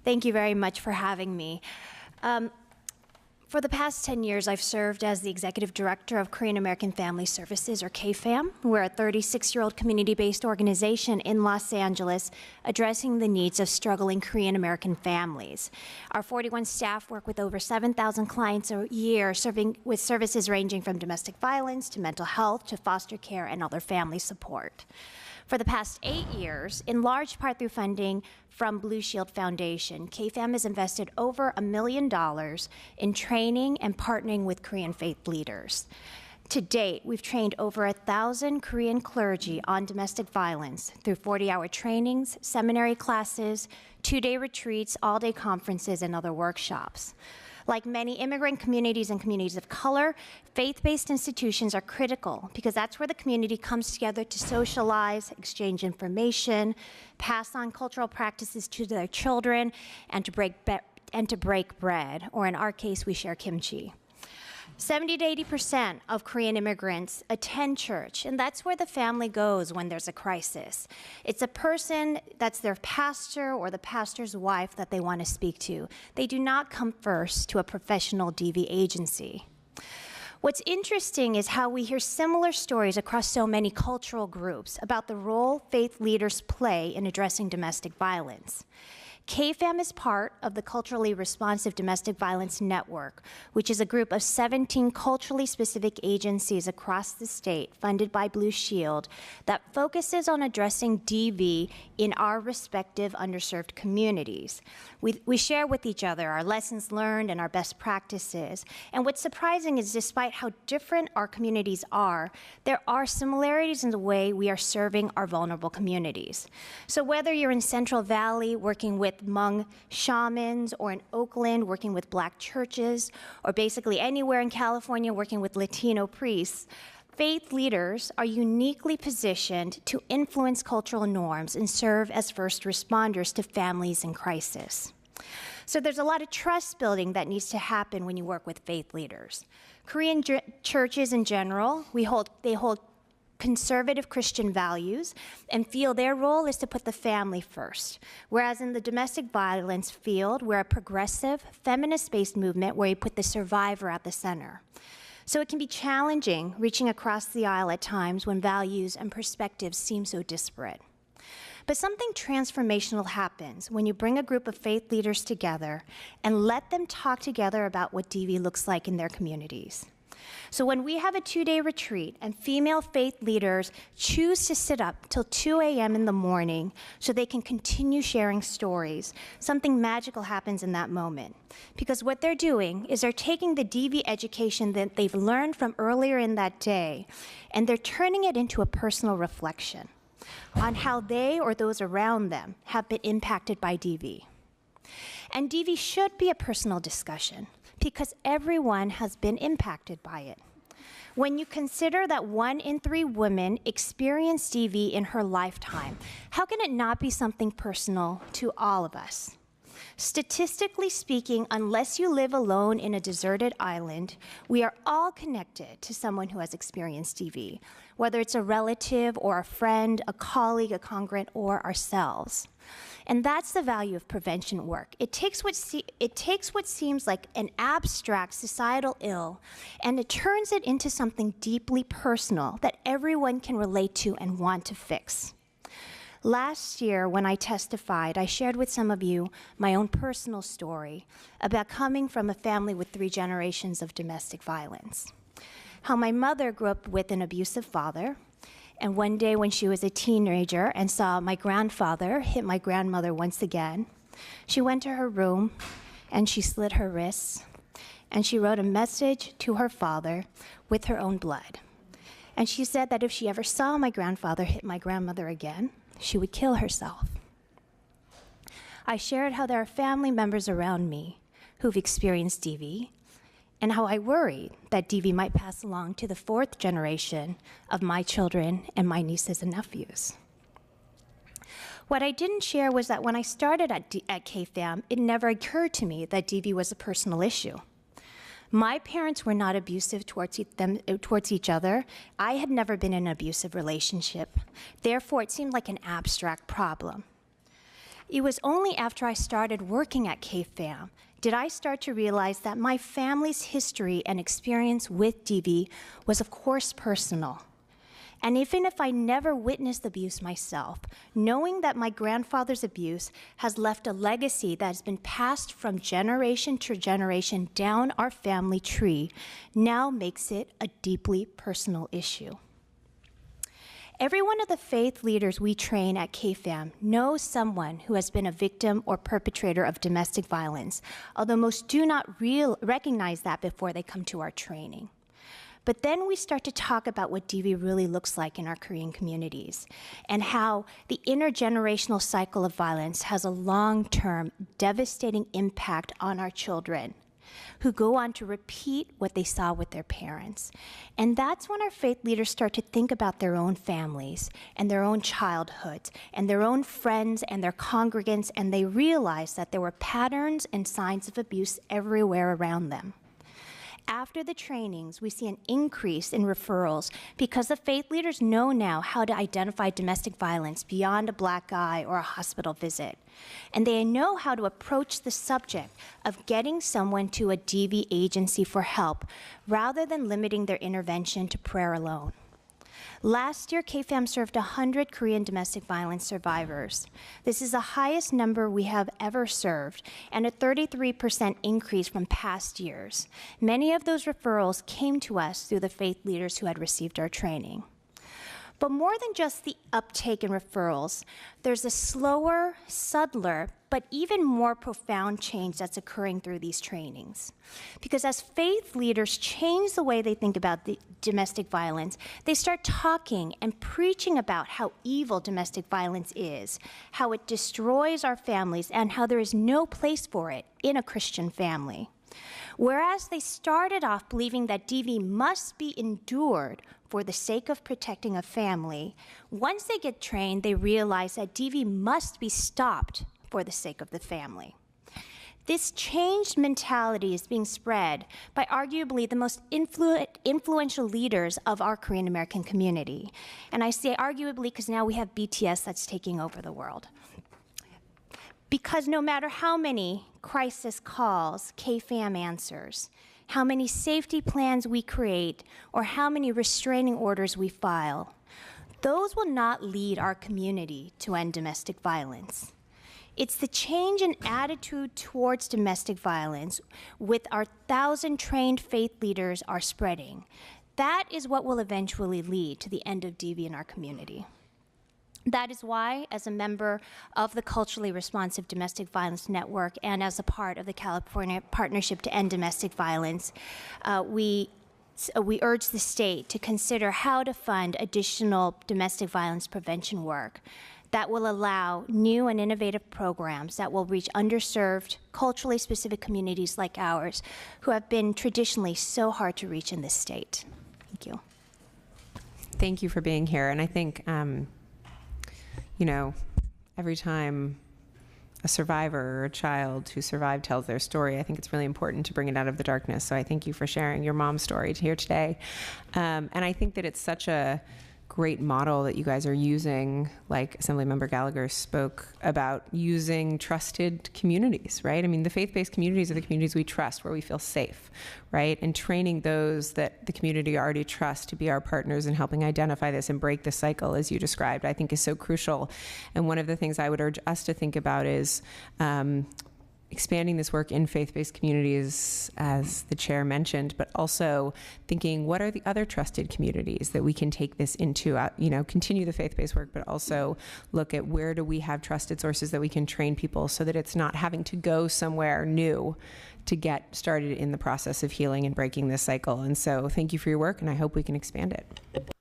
Thank you very much for having me. For the past 10 years, I've served as the Executive Director of Korean American Family Services, or KFAM. We're a 36-year-old community-based organization in Los Angeles addressing the needs of struggling Korean American families. Our 41 staff work with over 7,000 clients a year, serving with services ranging from domestic violence to mental health to foster care and other family support. For the past 8 years, in large part through funding from Blue Shield Foundation, KFAM has invested over $1 million in training and partnering with Korean faith leaders. To date, we've trained over 1,000 Korean clergy on domestic violence through 40-hour trainings, seminary classes, 2-day retreats, all-day conferences, and other workshops. Like many immigrant communities and communities of color, faith-based institutions are critical because that's where the community comes together to socialize, exchange information, pass on cultural practices to their children, and to break bread, or in our case, we share kimchi. 70 to 80% of Korean immigrants attend church, and that's where the family goes when there's a crisis. It's a person that's their pastor or the pastor's wife that they want to speak to. They do not come first to a professional DV agency. What's interesting is how we hear similar stories across so many cultural groups about the role faith leaders play in addressing domestic violence. KFAM is part of the Culturally Responsive Domestic Violence Network, which is a group of 17 culturally specific agencies across the state funded by Blue Shield that focuses on addressing DV in our respective underserved communities. We share with each other our lessons learned and our best practices. And what's surprising is despite how different our communities are, there are similarities in the way we are serving our vulnerable communities. So whether you're in Central Valley working with Hmong shamans, or in Oakland working with Black churches, or basically anywhere in California working with Latino priests, faith leaders are uniquely positioned to influence cultural norms and serve as first responders to families in crisis. So there's a lot of trust building that needs to happen when you work with faith leaders. Korean churches in general, they hold conservative Christian values and feel their role is to put the family first. Whereas in the domestic violence field, we're a progressive, feminist-based movement where you put the survivor at the center. So it can be challenging reaching across the aisle at times when values and perspectives seem so disparate. But something transformational happens when you bring a group of faith leaders together and let them talk together about what DV looks like in their communities. So when we have a 2-day retreat and female faith leaders choose to sit up till 2 a.m. in the morning so they can continue sharing stories, something magical happens in that moment. Because what they're doing is they're taking the DV education that they've learned from earlier in that day, and they're turning it into a personal reflection on how they or those around them have been impacted by DV. And DV should be a personal discussion, because everyone has been impacted by it. When you consider that 1 in 3 women experience DV in her lifetime, how can it not be something personal to all of us? Statistically speaking, unless you live alone in a deserted island, we are all connected to someone who has experienced DV, whether it's a relative or a friend, a colleague, a congregant, or ourselves. And that's the value of prevention work. It takes what seems like an abstract societal ill, and it turns it into something deeply personal that everyone can relate to and want to fix. Last year, when I testified, I shared with some of you my own personal story about coming from a family with 3 generations of domestic violence. How my mother grew up with an abusive father, and one day when she was a teenager and saw my grandfather hit my grandmother once again, she went to her room and she slit her wrists, and she wrote a message to her father with her own blood. And she said that if she ever saw my grandfather hit my grandmother again, she would kill herself. I shared how there are family members around me who've experienced DV, and how I worried that DV might pass along to the 4th generation of my children and my nieces and nephews. What I didn't share was that when I started at KFAM, it never occurred to me that DV was a personal issue. My parents were not abusive towards each other. I had never been in an abusive relationship. Therefore, it seemed like an abstract problem. It was only after I started working at KFAM did I start to realize that my family's history and experience with DV was, of course, personal. And even if I never witnessed abuse myself, knowing that my grandfather's abuse has left a legacy that has been passed from generation to generation down our family tree now makes it a deeply personal issue. Every one of the faith leaders we train at KFAM knows someone who has been a victim or perpetrator of domestic violence, although most do not recognize that before they come to our training. But then we start to talk about what DV really looks like in our Korean communities and how the intergenerational cycle of violence has a long-term, devastating impact on our children who go on to repeat what they saw with their parents. And that's when our faith leaders start to think about their own families and their own childhoods and their own friends and their congregants, and they realize that there were patterns and signs of abuse everywhere around them. After the trainings, we see an increase in referrals because the faith leaders know now how to identify domestic violence beyond a black eye or a hospital visit. And they know how to approach the subject of getting someone to a DV agency for help rather than limiting their intervention to prayer alone. Last year, KFAM served 100 Korean domestic violence survivors. This is the highest number we have ever served, and a 33% increase from past years. Many of those referrals came to us through the faith leaders who had received our training. But more than just the uptake in referrals, there's a slower, subtler, but even more profound change that's occurring through these trainings. Because as faith leaders change the way they think about the domestic violence, they start talking and preaching about how evil domestic violence is, how it destroys our families, and how there is no place for it in a Christian family. Whereas they started off believing that DV must be endured for the sake of protecting a family, once they get trained, they realize that DV must be stopped for the sake of the family. This changed mentality is being spread by arguably the most influential leaders of our Korean American community. And I say arguably because now we have BTS that's taking over the world. Because no matter how many crisis calls KFAM answers, how many safety plans we create, or how many restraining orders we file, those will not lead our community to end domestic violence. It's the change in attitude towards domestic violence with our 1,000 trained faith leaders are spreading. That is what will eventually lead to the end of DV in our community. That is why, as a member of the Culturally Responsive Domestic Violence Network and as a part of the California Partnership to End Domestic Violence, we urge the state to consider how to fund additional domestic violence prevention work that will allow new and innovative programs that will reach underserved, culturally specific communities like ours who have been traditionally so hard to reach in this state. Thank you. Thank you for being here. And I think, you know, every time a survivor or a child who survived tells their story, I think it's really important to bring it out of the darkness. So I thank you for sharing your mom's story here today. And I think that it's such a great model that you guys are using, like Assemblymember Gallagher spoke about, using trusted communities, right? I mean, the faith-based communities are the communities we trust, where we feel safe, right? And training those that the community already trusts to be our partners in helping identify this and break the cycle, as you described, I think is so crucial. And one of the things I would urge us to think about is expanding this work in faith-based communities, as the chair mentioned, but also thinking, what are the other trusted communities that we can take this into, continue the faith-based work, but also look at where do we have trusted sources that we can train people so that it's not having to go somewhere new to get started in the process of healing and breaking this cycle. And so thank you for your work, and I hope we can expand it.